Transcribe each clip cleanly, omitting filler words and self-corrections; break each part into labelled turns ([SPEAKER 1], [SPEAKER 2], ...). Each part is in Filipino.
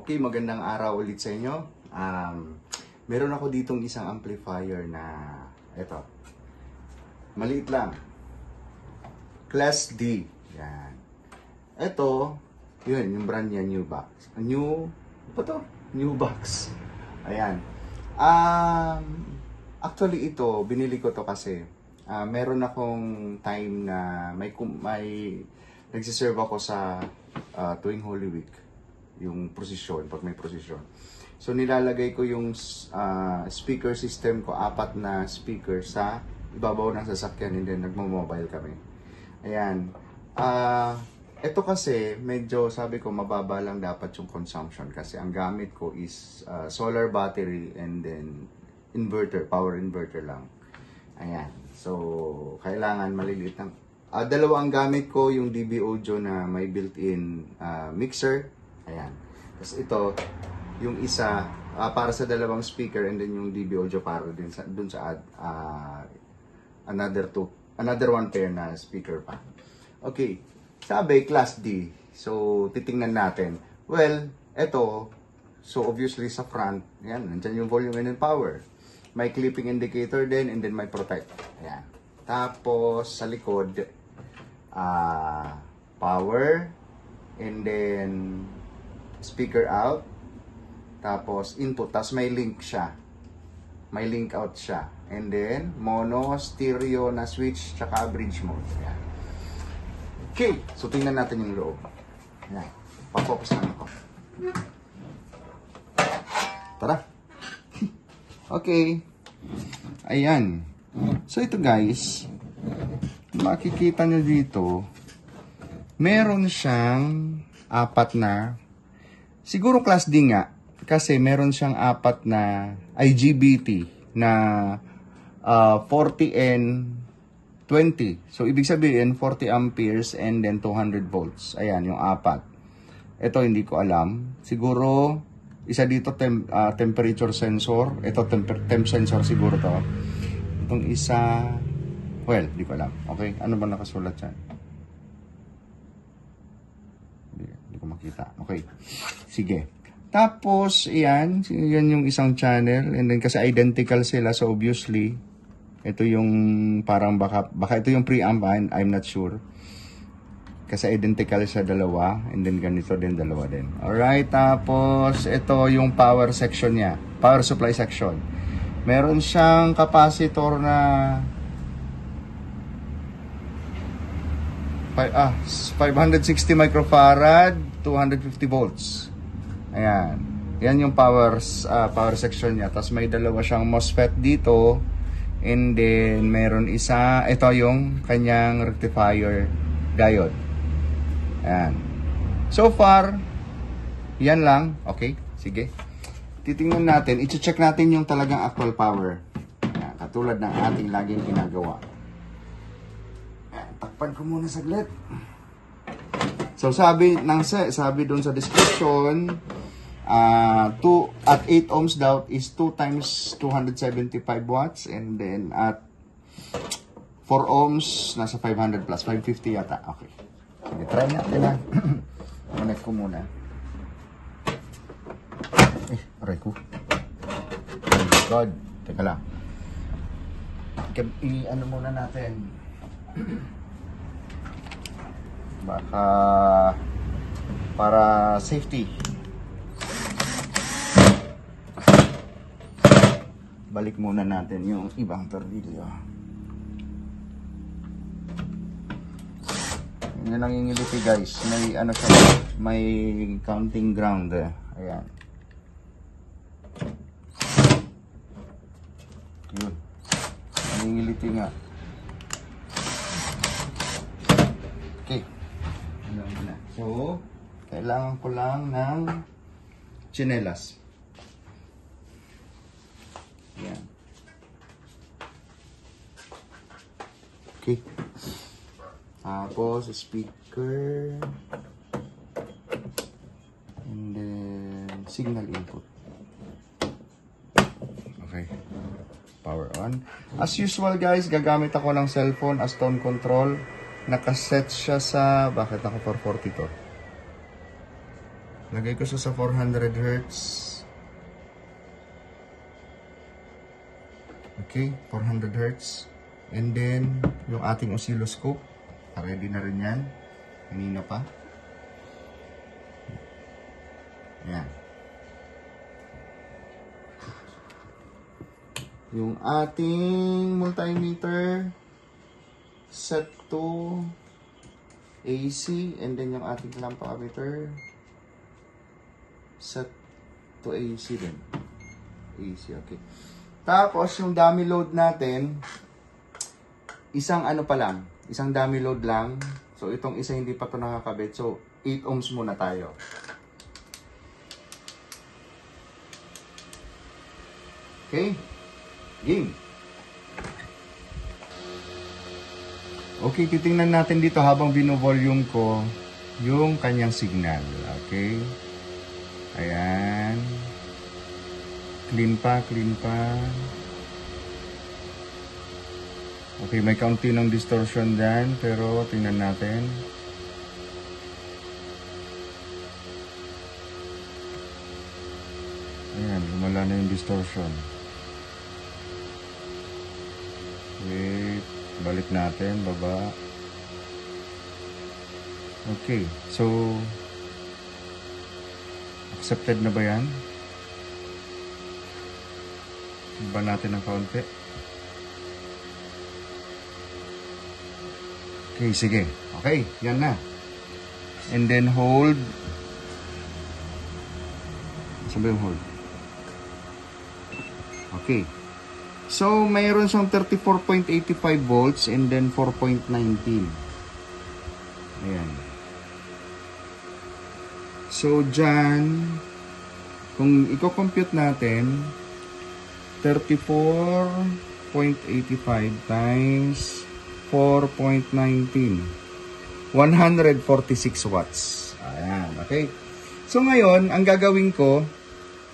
[SPEAKER 1] Okay, magandang araw ulit sa inyo. Meron ako ditong isang amplifier na eto. Maliit lang. Class D. Yan. Ito, yun, yung brand niya, New Box. Ano to? New Box. Ayan. Actually ito, binili ko to kasi meron akong time na may nagsiserve ako sa tuwing Holy Week, yung prosesyon, pag may prosesyon. So nilalagay ko yung speaker system ko, 4 na speaker sa ibabaw ng sasakyan, and then nagmo-mobile kami. Ayan. Ito kasi medyo sabi ko mababa lang dapat yung consumption kasi ang gamit ko is solar battery and then inverter, power inverter lang. Ayan. So kailangan maliliit lang. Dalawa ang gamit ko, yung DB Audio na may built-in mixer. Ayan. Tapos ito, yung isa para sa dalawang speaker, and then yung DB Audio para din sa dun sa another one pair na speaker pa. Okay. Sabi class D. So titingnan natin. Well, ito, so obviously sa front, ayan, nandiyan yung volume and power. May clipping indicator din, and then may protect. Ayan. Tapos sa likod, power, and then speaker out, tapos input, tapos may link siya, may link out siya, and then mono, stereo na switch, tsaka bridge mode. Ayan. Okay, so tingnan natin yung loob. Ayan, pa-focus lang ako. Tara. Okay, ayan. So ito guys, makikita nyo dito, meron siyang 4 na, siguro class D nga, kasi meron siyang 4 na IGBT na 40 and 20. So ibig sabihin 40 amperes and then 200 volts. Ayan yung 4. Ito hindi ko alam. Siguro isa dito temperature sensor. Ito temp sensor siguro to. Itong isa, well, di ko alam. Okay, ano ba nakasulat dyan? Hindi ko makita. Okay, sige. Tapos, yan yung isang channel. And then, kasi identical sila. So, obviously, ito yung parang baka ito yung preamp. I'm not sure. Kasi identical sa dalawa. And then, ganito din, dalawa din. Alright, tapos, ito yung power section niya. Power supply section. Meron siyang capacitor na 560 microfarad, 250 volts. Ayan. Yan yung power section niya. Tapos may dalawa siyang MOSFET dito. And then meron isa, ito yung kanyang rectifier diode. Ayan. So far, yan lang. Okay, sige. Titingnan natin, i-check natin yung talagang actual power. Ayan, katulad ng ating laging ginagawa. Ayan, takpan ko muna saglit. So sabi doon sa description, 2 at 8 ohms daw is 2 times 275 watts, and then at 4 ohms nasa 500 plus 550 yata. Okay. Sige, try natin na. Connect ko muna. Aray ko. Oh my God. Teka lang. I-ano muna natin. Baka para safety. Balik muna natin yung ibang tornilyo. Yung nangingiliti guys. May ano siya, may counting ground. Ayan. Yun. Nangingiliti nga. Okay. So, kailangan ko lang ng tsinelas. Yan. Okay. Tapos, speaker. And then, signal input. Okay. Power on. As usual guys, gagamit ako ng cellphone as tone control. Nakaset siya sa, bakit ako 440 to? Lagay ko siya sa 400 Hz. Okay, 400 Hz. And then, yung ating oscilloscope. Ready na rin yan. Kanina pa. Ayan. Yung ating multimeter set to AC. And then yung ating lamp ammeter set to AC din. AC, okay. Tapos, yung dummy load natin, isang ano pa lang, isang dummy load lang. So, itong isa hindi pa ito nakakabit. So, 8 ohms muna tayo. Okay? Game. Okay, titingnan natin dito habang bino-volume ko yung kanyang signal. Okay? Ayan. Clean pa, clean pa. Okay, may kaunti ng distortion dyan, pero tingnan natin. Ayan, lumala na yung distortion. Wait, balik natin, baba. Okay, so accepted na ba yan? Iba natin ng kaunti. Okay, sige. Okay, yan na. And then hold. Saan ba yung hold? Okay. So, mayroon siyang 34.85 volts and then 4.19. Ayan. So, dyan, kung i-compute natin, 34.85 times 4.19. 146 watts. Ayan, okay. So, ngayon, ang gagawin ko,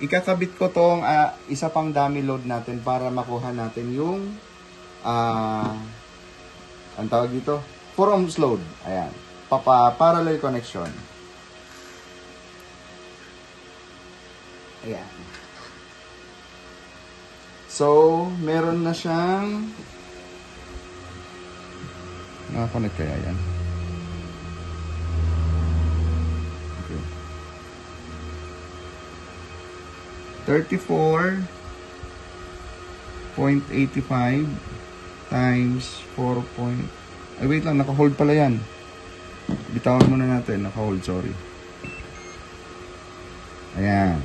[SPEAKER 1] ikakabit ko tong isa pang dummy load natin para makuha natin yung ang tawag dito 4 ohms load. Ayan, parallel connection. Ayan. So, meron na siyang nakakonect kaya yan. Okay. 34.85 times 4. Ay, wait lang, naka-hold pala yan. Bitawan muna natin, naka-hold, sorry. Ayan.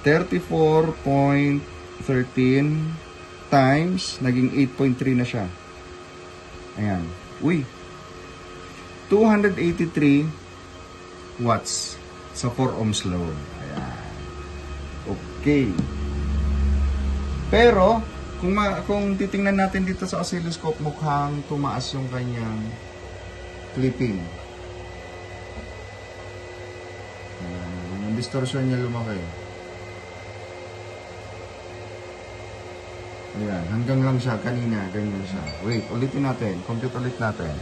[SPEAKER 1] 34.13 times, naging 8.3 na siya. Ayan. Uy! 283 watts sa 4 ohms load. Ayan. Okay. Pero, kung titingnan natin dito sa oscilloscope, mukhang tumaas yung kanyang clipping. Ang distortion niya lumaki. Ayan, hanggang lang siya kanina, ganyan siya. Wait, ulitin natin. Compute ulit natin.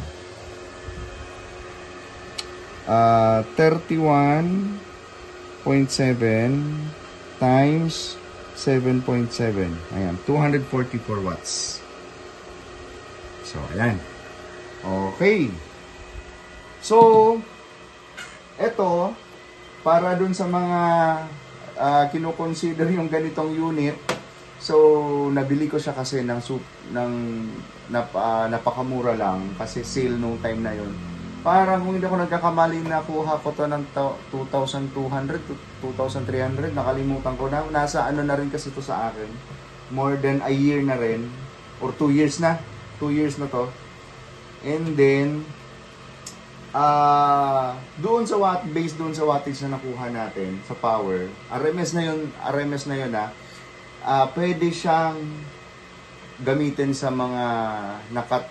[SPEAKER 1] 31.7 times 7.7. Ayan, 244 watts. So, ayan. Okay. So, eto, para dun sa mga kinoconsider yung ganitong unit, so, nabili ko siya kasi napakamura lang kasi sale nung time na yun. Parang kung hindi ako nagkakamali, nakuha ko to ng 2,200 to 2,300. Nakalimutan ko na. Nasa ano na rin kasi to sa akin. More than a year na rin. Or 2 years na. 2 years na to. And then, based doon sa wattage na nakuha natin, sa power, RMS na yun pwede siyang gamitin sa mga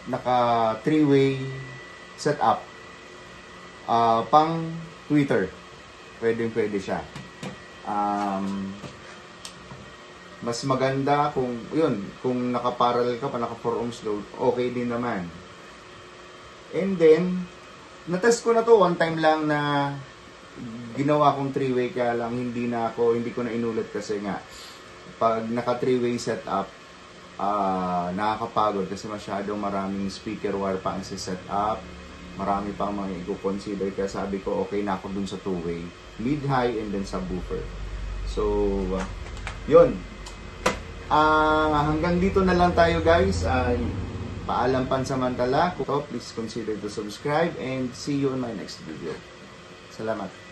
[SPEAKER 1] naka 3-way setup. Pang Twitter. Pwede siya. Mas maganda kung naka-parallel ka pa, naka 4 ohms load, okay din naman. And then, na-test ko na to one time lang na ginawa kong 3-way, kaya lang hindi ko na inulit kasi nga pag naka 3-way setup, nakakapagod kasi masyadong maraming speaker wire pa ang set up, marami pang mga i-consider, kaya sabi ko okay na ako dun sa 2-way, mid-high and then subwoofer. So yun, hanggang dito na lang tayo guys. Paalam pansamantala. Please consider to subscribe and see you in my next video. Salamat.